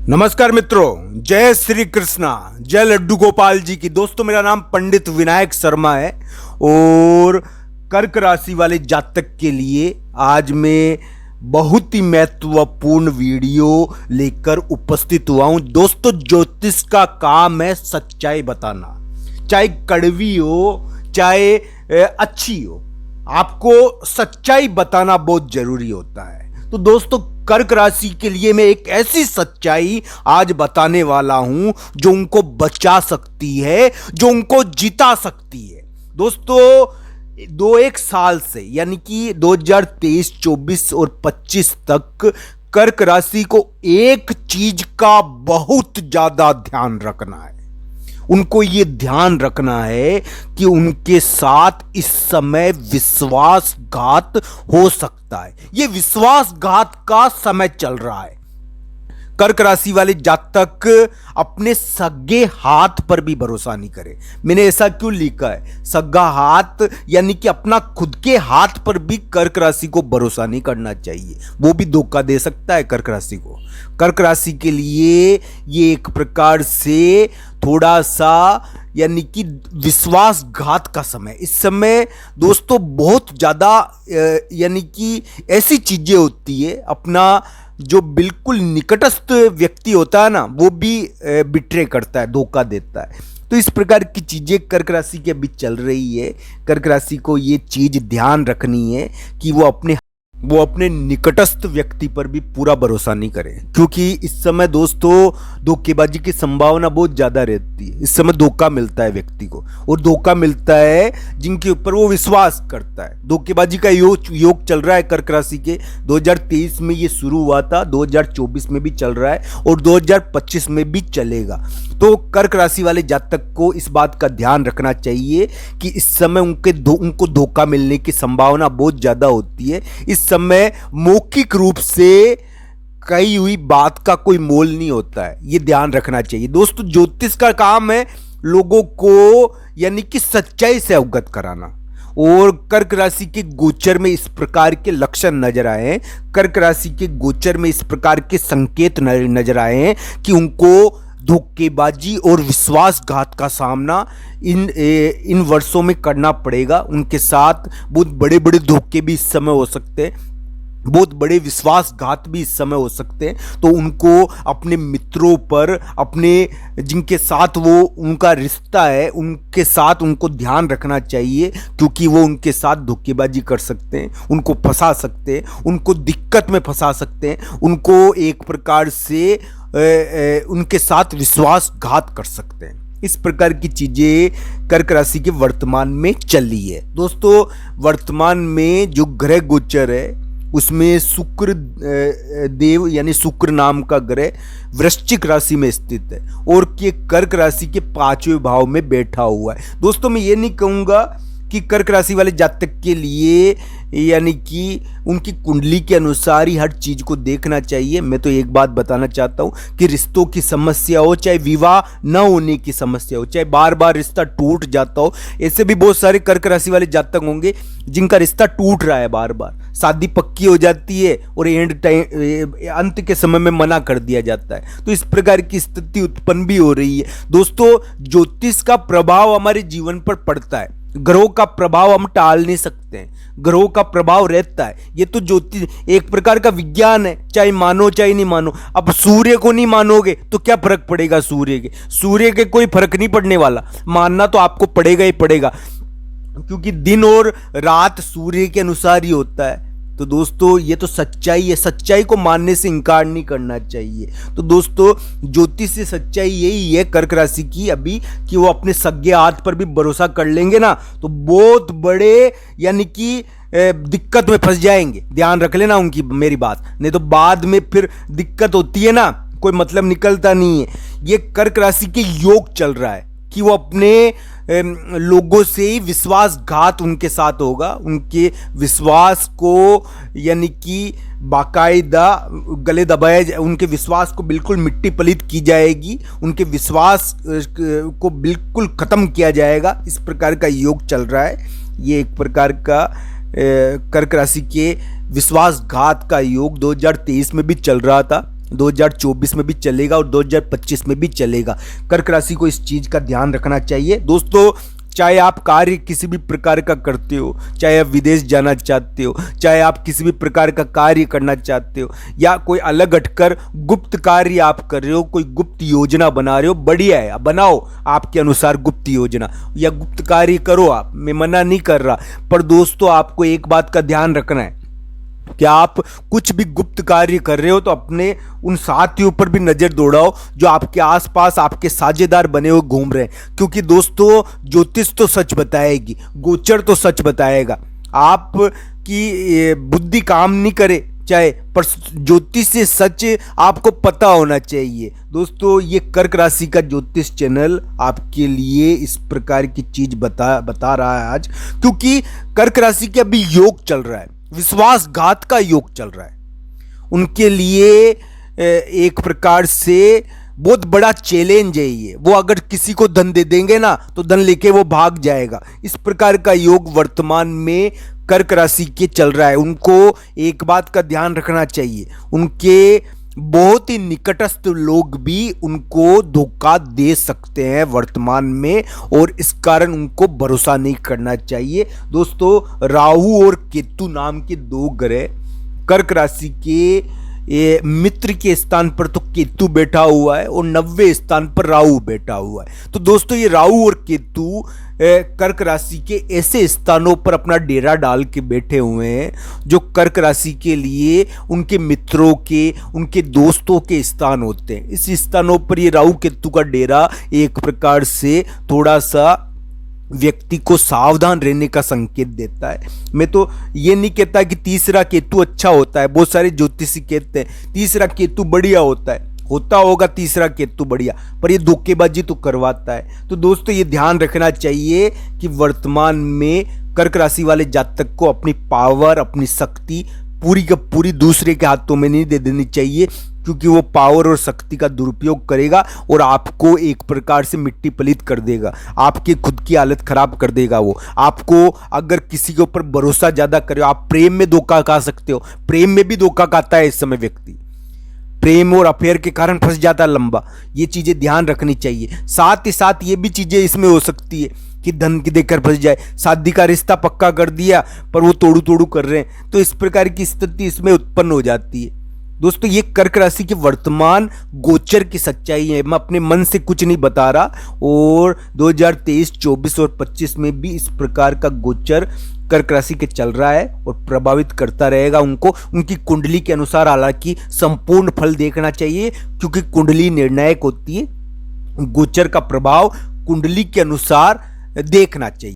नमस्कार मित्रों, जय श्री कृष्णा, जय लड्डू गोपाल जी की। दोस्तों, मेरा नाम पंडित विनायक शर्मा है और कर्क राशि वाले जातक के लिए आज मैं बहुत ही महत्वपूर्ण वीडियो लेकर उपस्थित हुआ हूं। दोस्तों, ज्योतिष का काम है सच्चाई बताना, चाहे कड़वी हो चाहे अच्छी हो, आपको सच्चाई बताना बहुत जरूरी होता है। तो दोस्तों, कर्क राशि के लिए मैं एक ऐसी सच्चाई आज बताने वाला हूं जो उनको बचा सकती है, जो उनको जिता सकती है। दोस्तों, एक साल से यानी कि 2023, 24 और 25 तक कर्क राशि को एक चीज का बहुत ज्यादा ध्यान रखना है। उनको ये ध्यान रखना है कि उनके साथ इस समय विश्वासघात हो सकता है। ये विश्वासघात का समय चल रहा है। कर्क राशि वाले जातक अपने सगे हाथ पर भी भरोसा नहीं करे। मैंने ऐसा क्यों लिखा है? सगा हाथ यानी कि अपना खुद के हाथ पर भी कर्क राशि को भरोसा नहीं करना चाहिए, वो भी धोखा दे सकता है कर्क राशि को। कर्क राशि के लिए ये एक प्रकार से थोड़ा सा यानी कि विश्वासघात का समय। इस समय दोस्तों बहुत ज़्यादा यानी कि ऐसी चीज़ें होती है, अपना जो बिल्कुल निकटस्थ व्यक्ति होता है ना, वो भी बिट्रे करता है, धोखा देता है। तो इस प्रकार की चीज़ें कर्क राशि के बीच चल रही है। कर्क राशि को ये चीज़ ध्यान रखनी है कि वो अपने निकटस्थ व्यक्ति पर भी पूरा भरोसा नहीं करें, क्योंकि इस समय दोस्तों धोखेबाजी की संभावना बहुत ज़्यादा रहती है। इस समय धोखा मिलता है व्यक्ति को, और धोखा मिलता है जिनके ऊपर वो विश्वास करता है। धोखेबाजी का योग चल रहा है कर्क राशि के। 2023 में ये शुरू हुआ था, 2024 में भी चल रहा है और 2025 में भी चलेगा। तो कर्क राशि वाले जातक को इस बात का ध्यान रखना चाहिए कि इस समय उनको धोखा मिलने की संभावना बहुत ज़्यादा होती है। इस समय मौखिक रूप से कही हुई बात का कोई मोल नहीं होता है, ये ध्यान रखना चाहिए। दोस्तों, ज्योतिष का काम है लोगों को यानी कि सच्चाई से अवगत कराना, और कर्क राशि के गोचर में इस प्रकार के लक्षण नजर आए हैं, कर्क राशि के गोचर में इस प्रकार के संकेत नजर आए हैं कि उनको धोखेबाजी और विश्वासघात का सामना इन वर्षों में करना पड़ेगा। उनके साथ बहुत बड़े बड़े धोखे भी इस समय हो सकते हैं, बहुत बड़े विश्वासघात भी इस समय हो सकते हैं। तो उनको अपने मित्रों पर, अपने जिनके साथ वो उनका रिश्ता है, उनके साथ उनको ध्यान रखना चाहिए, क्योंकि वो उनके साथ धोखेबाजी कर सकते हैं, उनको फंसा सकते हैं, उनको दिक्कत में फंसा सकते हैं, उनको एक प्रकार से उनके साथ विश्वासघात कर सकते हैं। इस प्रकार की चीज़ें कर्क राशि के वर्तमान में चली है। दोस्तों, वर्तमान में जो ग्रह गोचर है उसमें शुक्र देव यानी शुक्र नाम का ग्रह वृश्चिक राशि में स्थित है और ये कर्क राशि के 5वें भाव में बैठा हुआ है। दोस्तों, मैं ये नहीं कहूँगा कि कर्क राशि वाले जातक के लिए यानी कि उनकी कुंडली के अनुसार ही हर चीज़ को देखना चाहिए। मैं तो एक बात बताना चाहता हूँ कि रिश्तों की समस्या हो, चाहे विवाह न होने की समस्या हो, चाहे बार बार रिश्ता टूट जाता हो, ऐसे भी बहुत सारे कर्क राशि वाले जातक होंगे जिनका रिश्ता टूट रहा है, बार बार शादी पक्की हो जाती है और अंत के समय में मना कर दिया जाता है। तो इस प्रकार की स्थिति उत्पन्न भी हो रही है। दोस्तों, ज्योतिष का प्रभाव हमारे जीवन पर पड़ता है, ग्रहों का प्रभाव हम टाल नहीं सकते हैं, ग्रहों का प्रभाव रहता है। ये तो ज्योतिष एक प्रकार का विज्ञान है, चाहे मानो चाहे नहीं मानो। अब सूर्य को नहीं मानोगे तो क्या फर्क पड़ेगा? सूर्य के कोई फर्क नहीं पड़ने वाला, मानना तो आपको पड़ेगा ही पड़ेगा, क्योंकि दिन और रात सूर्य के अनुसार ही होता है। तो दोस्तों, ये तो सच्चाई है, सच्चाई को मानने से इनकार नहीं करना चाहिए। तो दोस्तों, ज्योतिष से सच्चाई यही है कर्क राशि की अभी कि वो अपने सगे हाथ पर भी भरोसा कर लेंगे ना, तो बहुत बड़े यानी कि दिक्कत में फंस जाएंगे। ध्यान रख लेना उनकी मेरी बात, नहीं तो बाद में फिर दिक्कत होती है ना, कोई मतलब निकलता नहीं है। ये कर्क राशि के योग चल रहा है कि वो अपने लोगों से ही विश्वासघात उनके साथ होगा, उनके विश्वास को यानी कि बाकायदा गले दबाया, उनके विश्वास को बिल्कुल मिट्टी पलीत की जाएगी, उनके विश्वास को बिल्कुल ख़त्म किया जाएगा। इस प्रकार का योग चल रहा है। ये एक प्रकार का कर्क राशि के विश्वासघात का योग 2023 में भी चल रहा था 2024 में भी चलेगा और 2025 में भी चलेगा। कर्क राशि को इस चीज का ध्यान रखना चाहिए दोस्तों। चाहे आप कार्य किसी भी प्रकार का करते हो, चाहे आप विदेश जाना चाहते हो, चाहे आप किसी भी प्रकार का कार्य करना चाहते हो, या कोई अलग हटकर गुप्त कार्य आप कर रहे हो, कोई गुप्त योजना बना रहे हो, बढ़िया है, बनाओ आपके अनुसार गुप्त योजना या गुप्त कार्य करो आप, मैं मना नहीं कर रहा। पर दोस्तों आपको एक बात का ध्यान रखना है कि आप कुछ भी गुप्त कार्य कर रहे हो तो अपने उन साथियों पर भी नजर दौड़ाओ जो आपके आसपास आपके साझेदार बने हुए घूम रहे हैं, क्योंकि दोस्तों ज्योतिष तो सच बताएगी, गोचर तो सच बताएगा। आप की बुद्धि काम नहीं करे चाहे, पर ज्योतिष से सच आपको पता होना चाहिए। दोस्तों ये कर्क राशि का ज्योतिष चैनल आपके लिए इस प्रकार की चीज बता रहा है आज, क्योंकि कर्क राशि के अभी योग चल रहा है, विश्वासघात का योग चल रहा है। उनके लिए एक प्रकार से बहुत बड़ा चैलेंज है ये। वो अगर किसी को धन दे देंगे ना तो धन लेके वो भाग जाएगा। इस प्रकार का योग वर्तमान में कर्क राशि के चल रहा है। उनको एक बात का ध्यान रखना चाहिए, उनके बहुत ही निकटस्थ लोग भी उनको धोखा दे सकते हैं वर्तमान में, और इस कारण उनको भरोसा नहीं करना चाहिए। दोस्तों राहु और केतु नाम के दो ग्रह कर्क राशि के मित्र के स्थान पर तो केतु बैठा हुआ है और 90वें स्थान पर राहु बैठा हुआ है। तो दोस्तों ये राहु और केतु कर्क राशि के ऐसे स्थानों पर अपना डेरा डाल के बैठे हुए हैं जो कर्क राशि के लिए उनके मित्रों के, उनके दोस्तों के स्थान होते हैं। इस स्थानों पर ये राहु केतु का डेरा एक प्रकार से थोड़ा सा व्यक्ति को सावधान रहने का संकेत देता है। मैं तो ये नहीं कहता कि तीसरा केतु अच्छा होता है, बहुत सारे ज्योतिषी कहते हैं तीसरा केतु बढ़िया होता है, होता होगा तीसरा केतु बढ़िया, पर ये धोखेबाजी तो करवाता है। तो दोस्तों ये ध्यान रखना चाहिए कि वर्तमान में कर्क राशि वाले जातक को अपनी पावर, अपनी शक्ति पूरी का पूरी दूसरे के हाथों में नहीं दे देनी चाहिए, क्योंकि वो पावर और शक्ति का दुरुपयोग करेगा और आपको एक प्रकार से मिट्टी पलीत कर देगा, आपकी खुद की हालत खराब कर देगा। वो आपको अगर किसी के ऊपर भरोसा ज़्यादा करे, आप प्रेम में धोखा खा सकते हो, प्रेम में भी धोखा खाता है इस समय व्यक्ति, प्रेम और अफेयर के कारण फंस जाता है लंबा। ये चीज़ें ध्यान रखनी चाहिए। साथ ही साथ ये भी चीज़ें इसमें हो सकती है कि धन की देकर फंस जाए, शादी का रिश्ता पक्का कर दिया पर वो तोड़ू तोड़ू कर रहे हैं, तो इस प्रकार की स्थिति इसमें उत्पन्न हो जाती है। दोस्तों ये कर्क राशि की वर्तमान गोचर की सच्चाई है, मैं अपने मन से कुछ नहीं बता रहा, और 2023, 24 और 25 में भी इस प्रकार का गोचर कर्क राशि के चल रहा है और प्रभावित करता रहेगा उनको, उनकी कुंडली के अनुसार। हालांकि संपूर्ण फल देखना चाहिए क्योंकि कुंडली निर्णायक होती है, गोचर का प्रभाव कुंडली के अनुसार देखना चाहिए।